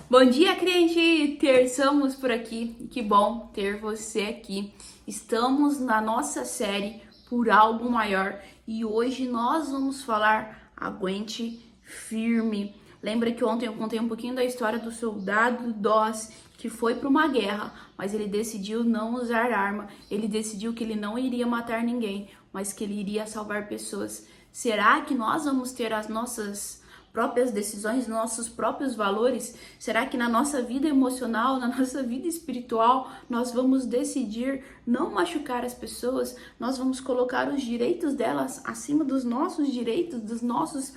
Bom dia, crente! Terçamos por aqui. Que bom ter você aqui. Estamos na nossa série Por Algo Maior e hoje nós vamos falar Aguente Firme. Lembra que ontem eu contei um pouquinho da história do soldado Doss que foi para uma guerra, mas ele decidiu não usar arma. Ele decidiu que ele não iria matar ninguém, mas que ele iria salvar pessoas. Será que nós vamos ter as nossas próprias decisões, nossos próprios valores? Será que na nossa vida emocional, na nossa vida espiritual, nós vamos decidir não machucar as pessoas? Nós vamos colocar os direitos delas acima dos nossos direitos, dos nossos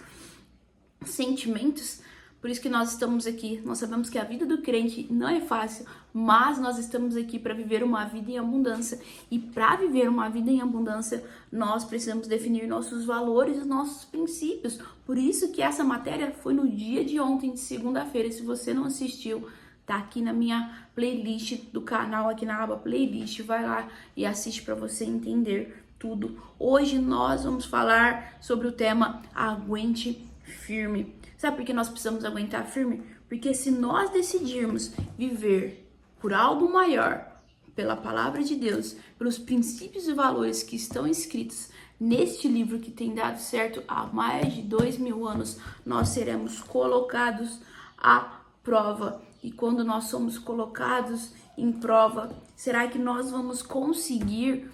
sentimentos? Por isso que nós estamos aqui. Nós sabemos que a vida do crente não é fácil, mas nós estamos aqui para viver uma vida em abundância. E para viver uma vida em abundância, nós precisamos definir nossos valores e nossos princípios. Por isso que essa matéria foi no dia de ontem, de segunda-feira. Se você não assistiu, tá aqui na minha playlist do canal, aqui na aba playlist. Vai lá e assiste para você entender tudo. Hoje nós vamos falar sobre o tema Aguente Firme. Sabe por que nós precisamos aguentar firme? Porque se nós decidirmos viver por algo maior, pela palavra de Deus, pelos princípios e valores que estão escritos neste livro que tem dado certo há mais de 2000 anos, nós seremos colocados à prova. E quando nós somos colocados em prova, será que nós vamos conseguir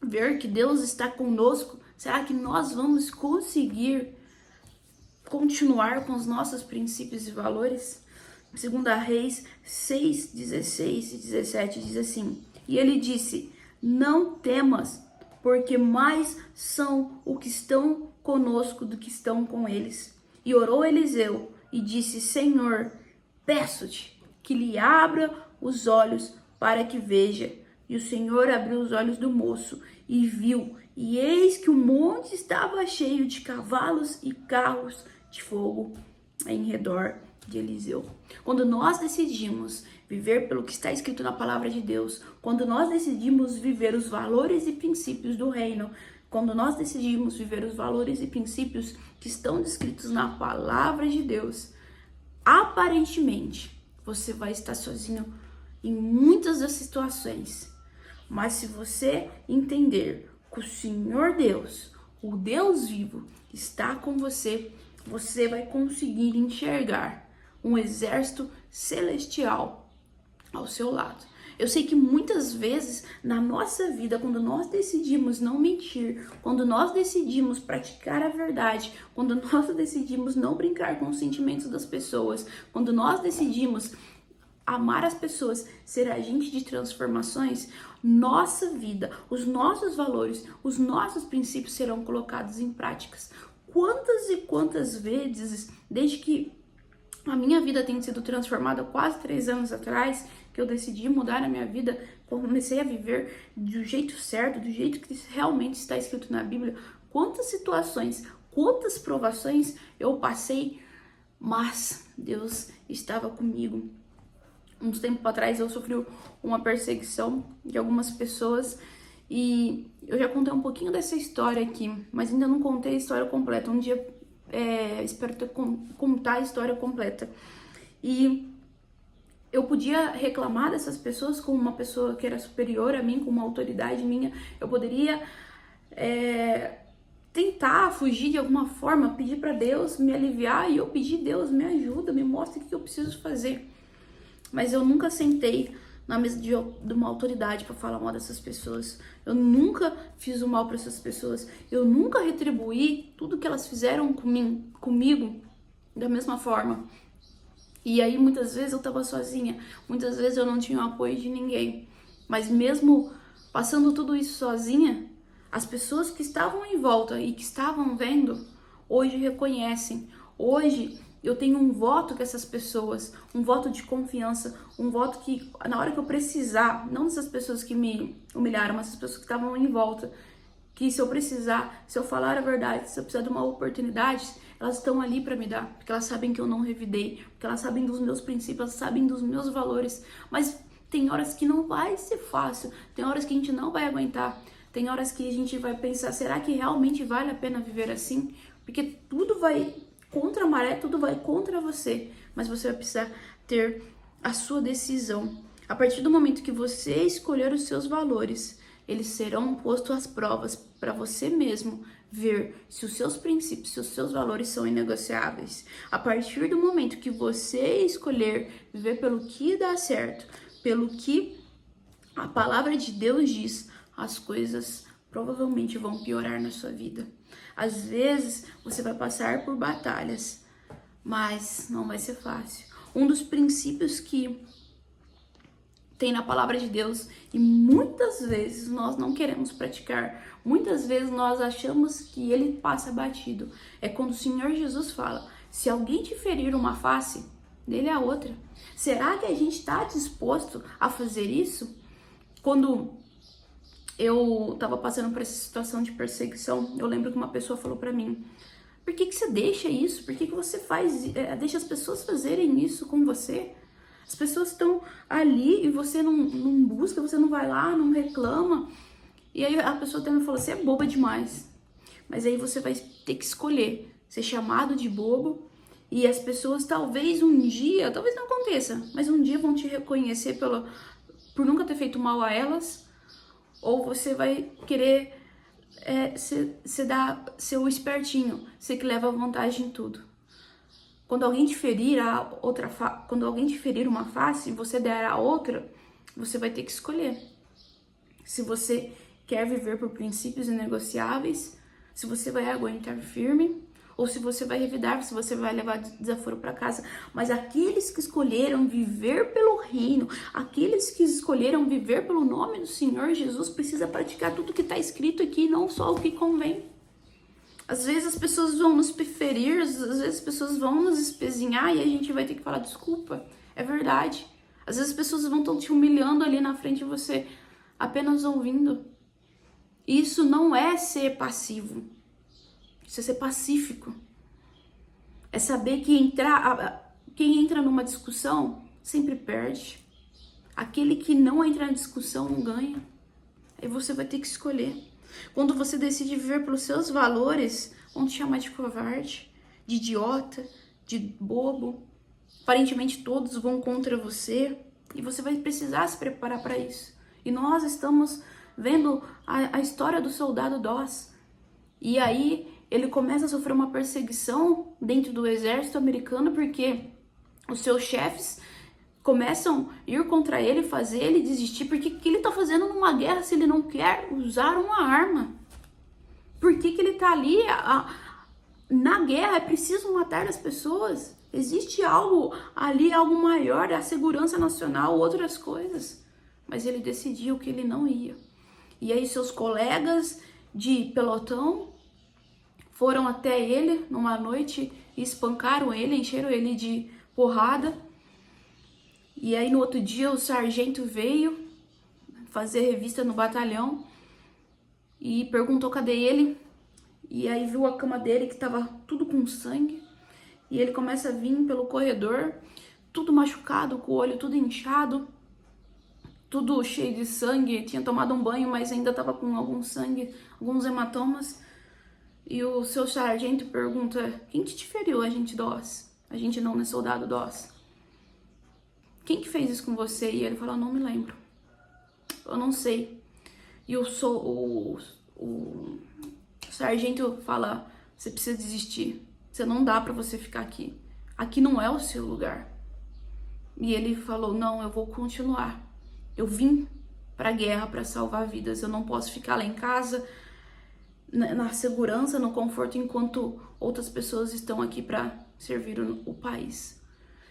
ver que Deus está conosco? Será que nós vamos conseguir continuar com os nossos princípios e valores? 2 Reis 6, 16 e 17 diz assim: E ele disse, não temas, porque mais são os que estão conosco do que estão com eles. E orou Eliseu e disse, Senhor, peço-te que lhe abra os olhos para que veja. E o Senhor abriu os olhos do moço e viu, e eis que o monte estava cheio de cavalos e carros de fogo em redor de Eliseu. Quando nós decidimos viver pelo que está escrito na palavra de Deus, quando nós decidimos viver os valores e princípios do reino, quando nós decidimos viver os valores e princípios que estão descritos na palavra de Deus, aparentemente você vai estar sozinho em muitas das situações. Mas se você entender que o Senhor Deus, o Deus vivo, está com você, você vai conseguir enxergar um exército celestial ao seu lado. Eu sei que muitas vezes na nossa vida, quando nós decidimos não mentir, quando nós decidimos praticar a verdade, quando nós decidimos não brincar com os sentimentos das pessoas, quando nós decidimos amar as pessoas, ser agente de transformações, nossa vida, os nossos valores, os nossos princípios serão colocados em práticas. Quantas e quantas vezes, desde que a minha vida tem sido transformada quase 3 anos atrás, que eu decidi mudar a minha vida, comecei a viver do jeito certo, do jeito que realmente está escrito na Bíblia, quantas situações, quantas provações eu passei, mas Deus estava comigo. Uns tempos atrás eu sofri uma perseguição de algumas pessoas e eu já contei um pouquinho dessa história aqui, mas ainda não contei a história completa. Um dia espero contar a história completa. E eu podia reclamar dessas pessoas como uma pessoa que era superior a mim, com uma autoridade minha. Eu poderia tentar fugir de alguma forma, pedir para Deus me aliviar e eu pedir, Deus, me ajuda, me mostra o que eu preciso fazer. Mas eu nunca sentei na mesa de uma autoridade para falar mal dessas pessoas. Eu nunca fiz o mal para essas pessoas. Eu nunca retribuí tudo que elas fizeram comigo da mesma forma. E aí muitas vezes eu tava sozinha. Muitas vezes eu não tinha o apoio de ninguém. Mas mesmo passando tudo isso sozinha, as pessoas que estavam em volta e que estavam vendo, hoje reconhecem. Hoje eu tenho um voto com essas pessoas, um voto de confiança, um voto que na hora que eu precisar, não dessas pessoas que me humilharam, mas essas pessoas que estavam em volta, que se eu precisar, se eu falar a verdade, se eu precisar de uma oportunidade, elas estão ali para me dar, porque elas sabem que eu não revidei, porque elas sabem dos meus princípios, elas sabem dos meus valores. Mas tem horas que não vai ser fácil, tem horas que a gente não vai aguentar, tem horas que a gente vai pensar, será que realmente vale a pena viver assim? Porque tudo vai contra a maré, tudo vai contra você. mas você vai precisar ter a sua decisão. A partir do momento que você escolher os seus valores, eles serão postos às provas para você mesmo ver se os seus princípios, se os seus valores são inegociáveis. A partir do momento que você escolher viver pelo que dá certo, pelo que a palavra de Deus diz, as coisas provavelmente vão piorar na sua vida. Às vezes você vai passar por batalhas, mas não vai ser fácil. Um dos princípios que tem na palavra de Deus e muitas vezes nós não queremos praticar, muitas vezes nós achamos que ele passa batido. É quando o Senhor Jesus fala: se alguém te ferir uma face, dele a outra. Será que a gente está disposto a fazer isso? Quando eu estava passando por essa situação de perseguição, eu lembro que uma pessoa falou para mim: por que você deixa isso? Por que você deixa as pessoas fazerem isso com você? As pessoas estão ali e você não busca, você não vai lá, não reclama. E aí a pessoa também falou: você é boba demais. Mas aí você vai ter que escolher ser chamado de bobo. E as pessoas talvez um dia, talvez não aconteça, mas um dia vão te reconhecer por nunca ter feito mal a elas. Ou você vai querer ser o espertinho, ser que leva vantagem em tudo. Quando alguém te ferir quando alguém te ferir uma face e você der a outra, você vai ter que escolher. Se você quer viver por princípios inegociáveis, se você vai aguentar firme, ou se você vai revidar, se você vai levar desaforo para casa. Mas aqueles que escolheram viver pelo reino, aqueles que escolheram viver pelo nome do Senhor Jesus, precisa praticar tudo que está escrito aqui, não só o que convém. Às vezes as pessoas vão nos ferir, às vezes as pessoas vão nos espezinhar e a gente vai ter que falar desculpa. É verdade. Às vezes as pessoas vão estar te humilhando ali na frente de você, apenas ouvindo. Isso não é ser passivo. Isso é ser pacífico. É saber que quem entra numa discussão sempre perde. Aquele que não entra na discussão não ganha. Aí você vai ter que escolher. Quando você decide viver pelos seus valores, vão te chamar de covarde, de idiota, de bobo. Aparentemente todos vão contra você e você vai precisar se preparar para isso. E nós estamos vendo a história do soldado Doss. E aí ele começa a sofrer uma perseguição dentro do exército americano porque os seus chefes começam a ir contra ele, fazer ele desistir. Porque o que ele está fazendo numa guerra se ele não quer usar uma arma? Por que ele está ali? Na guerra é preciso matar as pessoas. Existe algo ali, algo maior, a segurança nacional, outras coisas. Mas ele decidiu que ele não ia. E aí seus colegas de pelotão foram até ele numa noite e espancaram ele, encheram ele de porrada. E aí no outro dia o sargento veio fazer revista no batalhão e perguntou cadê ele. E aí viu a cama dele que tava tudo com sangue. E ele começa a vir pelo corredor, tudo machucado, com o olho tudo inchado, tudo cheio de sangue. Tinha tomado um banho, mas ainda tava com algum sangue, alguns hematomas. E o seu sargento pergunta: quem que te feriu, agente Doss? Agente não, né? Soldado Doss. Quem que fez isso com você? E ele fala: não me lembro. Eu não sei. E o sargento fala: você precisa desistir. Você não dá pra você ficar aqui. Aqui não é o seu lugar. E ele falou: não, eu vou continuar. Eu vim pra guerra pra salvar vidas. Eu não posso ficar lá em casa na segurança, no conforto, enquanto outras pessoas estão aqui pra servir o país.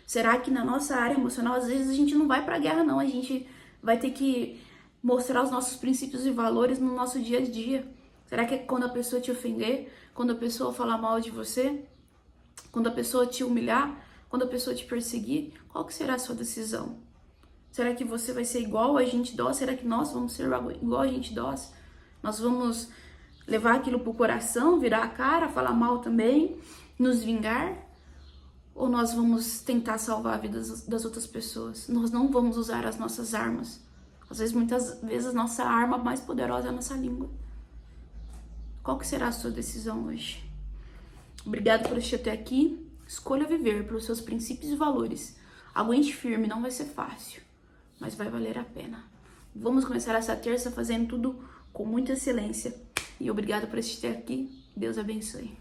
Será que na nossa área emocional, às vezes a gente não vai pra guerra, não. A gente vai ter que mostrar os nossos princípios e valores no nosso dia a dia. Será que é quando a pessoa te ofender? Quando a pessoa falar mal de você? Quando a pessoa te humilhar? Quando a pessoa te perseguir? Qual que será a sua decisão? Será que você vai ser igual a agente Doss? Será que nós vamos ser igual a agente Doss? Nós vamos levar aquilo pro coração, virar a cara, falar mal também, nos vingar? Ou nós vamos tentar salvar a vida das outras pessoas? Nós não vamos usar as nossas armas. Às vezes, muitas vezes, a nossa arma mais poderosa é a nossa língua. Qual que será a sua decisão hoje? Obrigada por assistir até aqui. Escolha viver pelos seus princípios e valores. Aguente firme, não vai ser fácil, mas vai valer a pena. Vamos começar essa terça fazendo tudo com muita excelência. E obrigado por assistir aqui. Deus abençoe.